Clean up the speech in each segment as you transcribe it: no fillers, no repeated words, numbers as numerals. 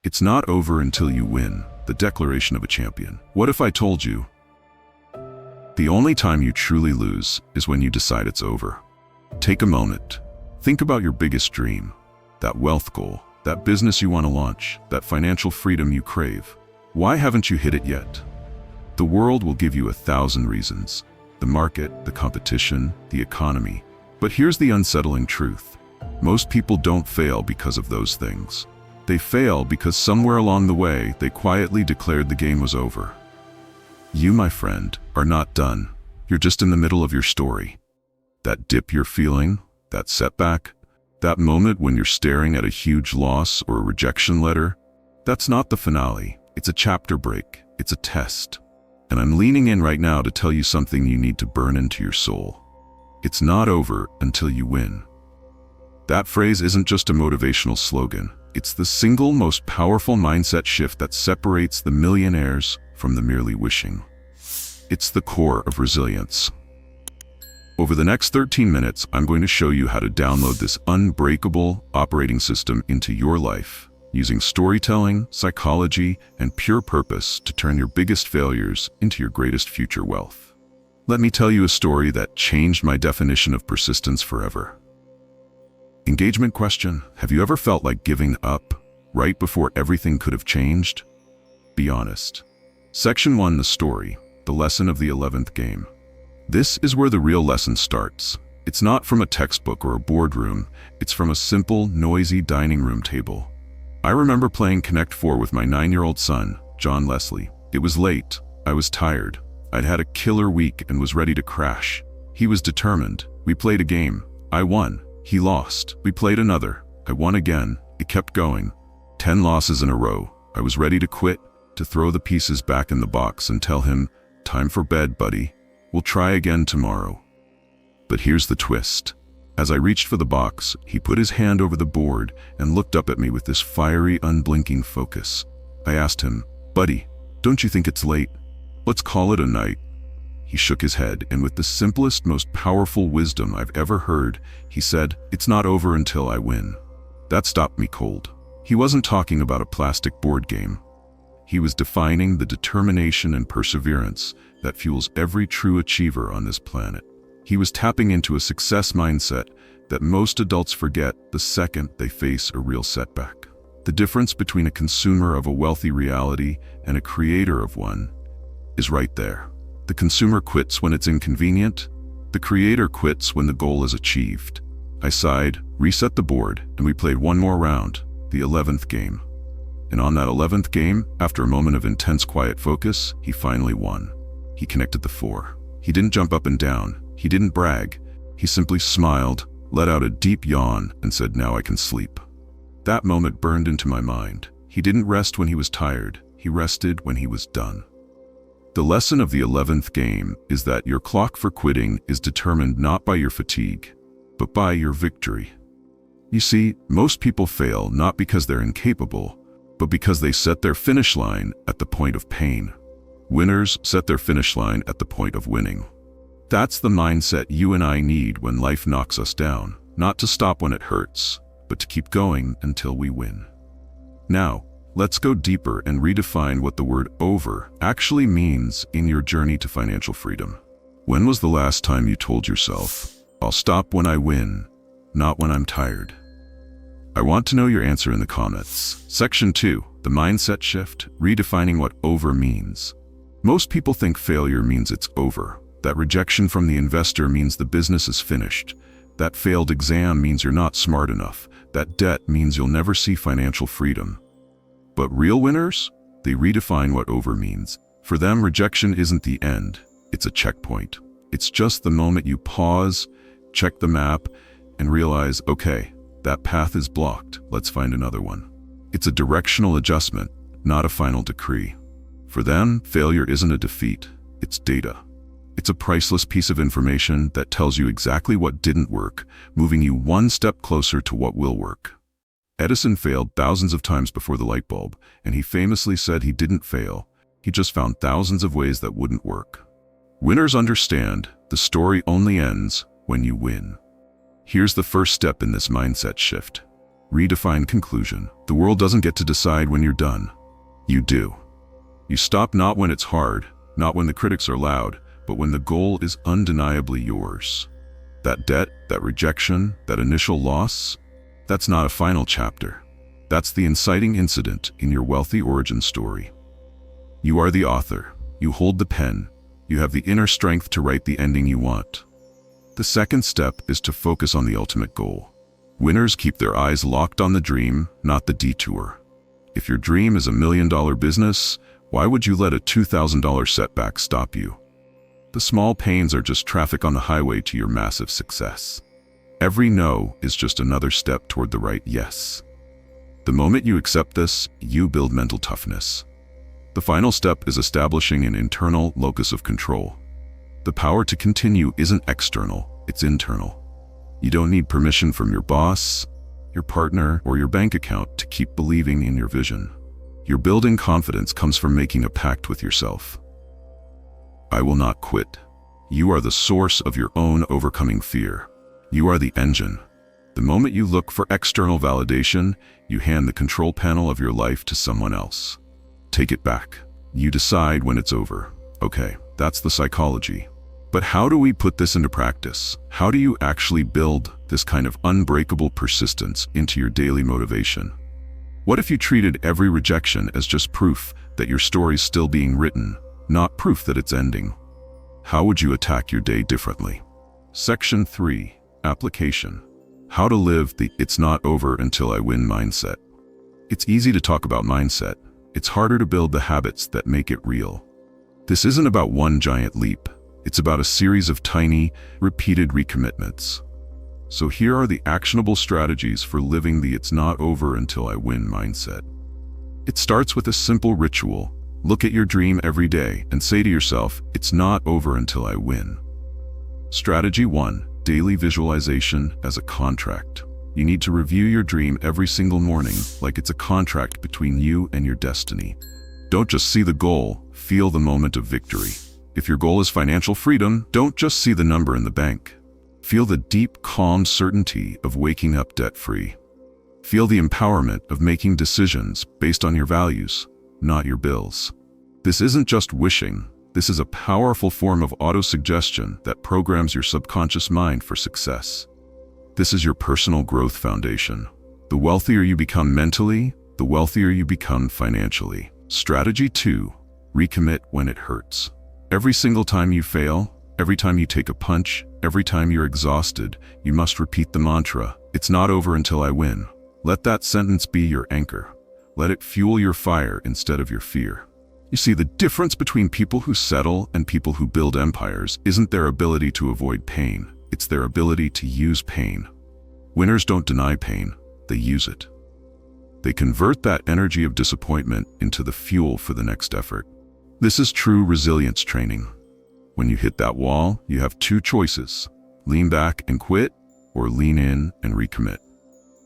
It's not over until you win, the declaration of a champion. What if I told you the only time you truly lose is when you decide it's over? Take a moment. Think about your biggest dream, that wealth goal, that business you want to launch, that financial freedom you crave. Why haven't you hit it yet? The world will give you 1,000 reasons. The market, the competition, the economy. But here's the unsettling truth. Most people don't fail because of those things. They fail because somewhere along the way, they quietly declared the game was over. You, my friend, are not done. You're just in the middle of your story. That dip you're feeling, that setback, that moment when you're staring at a huge loss or a rejection letter, that's not the finale. It's a chapter break. It's a test. And I'm leaning in right now to tell you something you need to burn into your soul. It's not over until you win. That phrase isn't just a motivational slogan. It's the single most powerful mindset shift that separates the millionaires from the merely wishing. It's the core of resilience. Over the next 13 minutes, I'm going to show you how to download this unbreakable operating system into your life, using storytelling, psychology, and pure purpose to turn your biggest failures into your greatest future wealth. Let me tell you a story that changed my definition of persistence forever. Engagement question: have you ever felt like giving up right before everything could have changed? Be honest. Section 1, the story, the lesson of the 11th game. This is where the real lesson starts. It's not from a textbook or a boardroom. It's from a simple, noisy dining room table. I remember playing Connect 4 with my 9-year-old son, John Leslie. It was late. I was tired. I'd had a killer week and was ready to crash. He was determined. We played a game. I won. He lost. We played another. I won again. It kept going. 10 losses in a row. I was ready to quit, to throw the pieces back in the box and tell him, "Time for bed, buddy. We'll try again tomorrow." But here's the twist. As I reached for the box, he put his hand over the board and looked up at me with this fiery, unblinking focus. I asked him, "Buddy, don't you think it's late? Let's call it a night." He shook his head, and with the simplest, most powerful wisdom I've ever heard, he said, "It's not over until I win." That stopped me cold. He wasn't talking about a plastic board game. He was defining the determination and perseverance that fuels every true achiever on this planet. He was tapping into a success mindset that most adults forget the second they face a real setback. The difference between a consumer of a wealthy reality and a creator of one is right there. The consumer quits when it's inconvenient. The creator quits when the goal is achieved. I sighed, reset the board, and we played one more round, the 11th game. And on that 11th game, after a moment of intense quiet focus, he finally won. He connected the 4. He didn't jump up and down. He didn't brag. He simply smiled, let out a deep yawn, and said, "Now I can sleep." That moment burned into my mind. He didn't rest when he was tired. He rested when he was done. The lesson of the 11th game is that your clock for quitting is determined not by your fatigue, but by your victory. You see, most people fail not because they're incapable, but because they set their finish line at the point of pain. Winners set their finish line at the point of winning. That's the mindset you and I need when life knocks us down, not to stop when it hurts, but to keep going until we win. Now, let's go deeper and redefine what the word over actually means in your journey to financial freedom. When was the last time you told yourself, "I'll stop when I win, not when I'm tired"? I want to know your answer in the comments. Section 2, the mindset shift, redefining what over means. Most people think failure means it's over. That rejection from the investor means the business is finished. That failed exam means you're not smart enough. That debt means you'll never see financial freedom. But real winners, they redefine what over means. For them, rejection isn't the end. It's a checkpoint. It's just the moment you pause, check the map, and realize, okay, that path is blocked. Let's find another one. It's a directional adjustment, not a final decree. For them, failure isn't a defeat. It's data. It's a priceless piece of information that tells you exactly what didn't work, moving you one step closer to what will work. Edison failed thousands of times before the light bulb, and he famously said he didn't fail. He just found thousands of ways that wouldn't work. Winners understand the story only ends when you win. Here's the first step in this mindset shift. Redefine conclusion. The world doesn't get to decide when you're done. You do. You stop not when it's hard, not when the critics are loud, but when the goal is undeniably yours. That debt, that rejection, that initial loss, that's not a final chapter. That's the inciting incident in your wealthy origin story. You are the author. You hold the pen. You have the inner strength to write the ending you want. The second step is to focus on the ultimate goal. Winners keep their eyes locked on the dream, not the detour. If your dream is $1 million business, why would you let a $2,000 setback stop you? The small pains are just traffic on the highway to your massive success. Every no is just another step toward the right yes. The moment you accept this, you build mental toughness. The final step is establishing an internal locus of control. The power to continue isn't external, it's internal. You don't need permission from your boss, your partner, or your bank account to keep believing in your vision. Your building confidence comes from making a pact with yourself. I will not quit. You are the source of your own overcoming fear. You are the engine. The moment you look for external validation, you hand the control panel of your life to someone else. Take it back. You decide when it's over. Okay, that's the psychology. But how do we put this into practice? How do you actually build this kind of unbreakable persistence into your daily motivation? What if you treated every rejection as just proof that your story's still being written, not proof that it's ending? How would you attack your day differently? Section 3. Application. How to live the "it's not over until I win" mindset. It's easy to talk about mindset. It's harder to build the habits that make it real. This isn't about one giant leap. It's about a series of tiny, repeated recommitments. So here are the actionable strategies for living the "it's not over until I win" mindset. It starts with a simple ritual. Look at your dream every day and say to yourself, "It's not over until I win." Strategy 1. Daily visualization as a contract. You need to review your dream every single morning like it's a contract between you and your destiny. Don't just see the goal, feel the moment of victory. If your goal is financial freedom, don't just see the number in the bank. Feel the deep, calm certainty of waking up debt-free. Feel the empowerment of making decisions based on your values, not your bills. This isn't just wishing. This is a powerful form of autosuggestion that programs your subconscious mind for success. This is your personal growth foundation. The wealthier you become mentally, the wealthier you become financially. Strategy 2. Recommit when it hurts. Every single time you fail, every time you take a punch, every time you're exhausted, you must repeat the mantra, "It's not over until I win." Let that sentence be your anchor. Let it fuel your fire instead of your fear. You see, the difference between people who settle and people who build empires isn't their ability to avoid pain, it's their ability to use pain. Winners don't deny pain, they use it. They convert that energy of disappointment into the fuel for the next effort. This is true resilience training. When you hit that wall, you have two choices: lean back and quit, or lean in and recommit.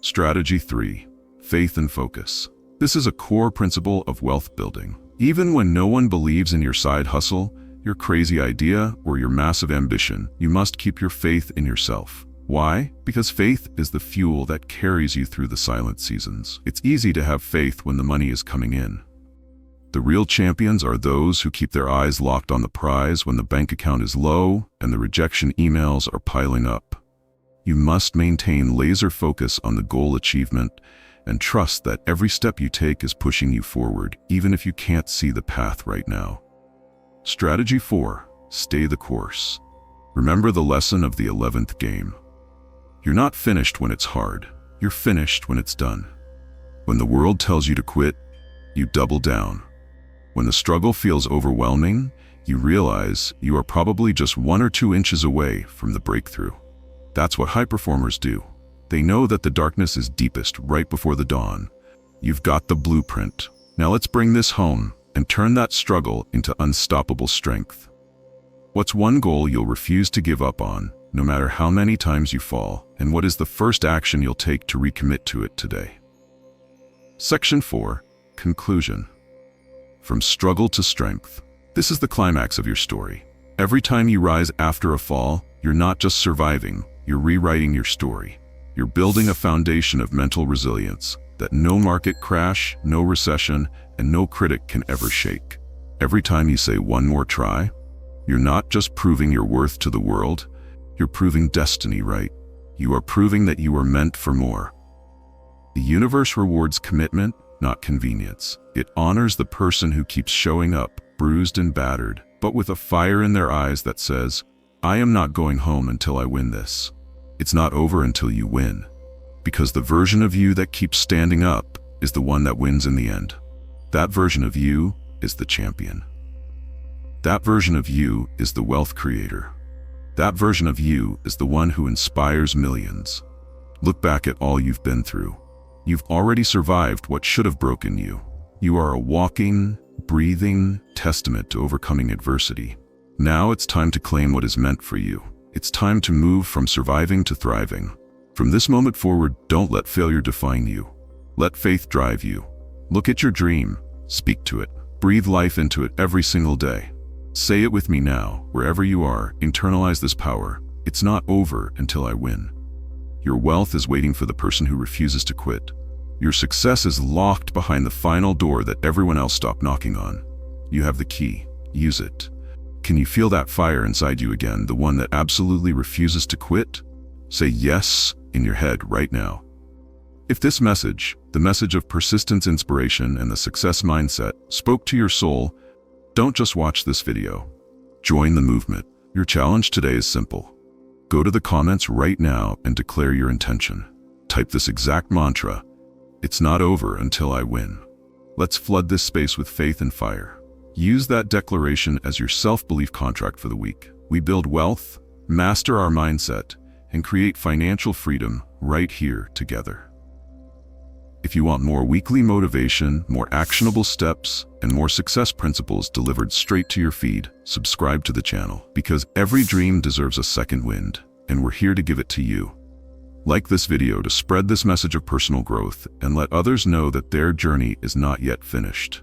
Strategy 3. Faith and focus. This is a core principle of wealth building. Even when no one believes in your side hustle, your crazy idea, or your massive ambition, you must keep your faith in yourself. Why? Because faith is the fuel that carries you through the silent seasons. It's easy to have faith when the money is coming in. The real champions are those who keep their eyes locked on the prize when the bank account is low and the rejection emails are piling up. You must maintain laser focus on the goal achievement and trust that every step you take is pushing you forward, even if you can't see the path right now. Strategy 4. Stay the course. Remember the lesson of the 11th game. You're not finished when it's hard. You're finished when it's done. When the world tells you to quit, you double down. When the struggle feels overwhelming, you realize you are probably just 1 or 2 inches away from the breakthrough. That's what high performers do. They know that the darkness is deepest right before the dawn. You've got the blueprint. Now let's bring this home and turn that struggle into unstoppable strength. What's one goal you'll refuse to give up on, no matter how many times you fall, and what is the first action you'll take to recommit to it today? Section 4. Conclusion. From struggle to strength. This is the climax of your story. Every time you rise after a fall, you're not just surviving, you're rewriting your story. You're building a foundation of mental resilience that no market crash, no recession, and no critic can ever shake. Every time you say one more try, you're not just proving your worth to the world, you're proving destiny right. You are proving that you are meant for more. The universe rewards commitment, not convenience. It honors the person who keeps showing up, bruised and battered, but with a fire in their eyes that says, I am not going home until I win this. It's not over until you win. Because the version of you that keeps standing up is the one that wins in the end. That version of you is the champion. That version of you is the wealth creator. That version of you is the one who inspires millions. Look back at all you've been through. You've already survived what should have broken you. You are a walking, breathing testament to overcoming adversity. Now it's time to claim what is meant for you. It's time to move from surviving to thriving. From this moment forward, don't let failure define you. Let faith drive you. Look at your dream, speak to it, breathe life into it every single day. Say it with me now, wherever you are, internalize this power. It's not over until I win. Your wealth is waiting for the person who refuses to quit. Your success is locked behind the final door that everyone else stopped knocking on. You have the key. Use it. Can you feel that fire inside you again, the one that absolutely refuses to quit? Say yes in your head right now. If this message, the message of persistence, inspiration, and the success mindset, spoke to your soul, don't just watch this video. Join the movement. Your challenge today is simple. Go to the comments right now and declare your intention. Type this exact mantra. It's not over until I win. Let's flood this space with faith and fire. Use that declaration as your self-belief contract for the week. We build wealth, master our mindset, and create financial freedom right here together. If you want more weekly motivation, more actionable steps, and more success principles delivered straight to your feed, subscribe to the channel, because every dream deserves a second wind, and we're here to give it to you. Like this video to spread this message of personal growth and let others know that their journey is not yet finished.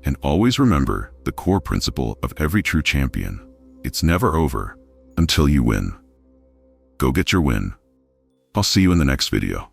And always remember the core principle of every true champion. It's never over until you win. Go get your win. I'll see you in the next video.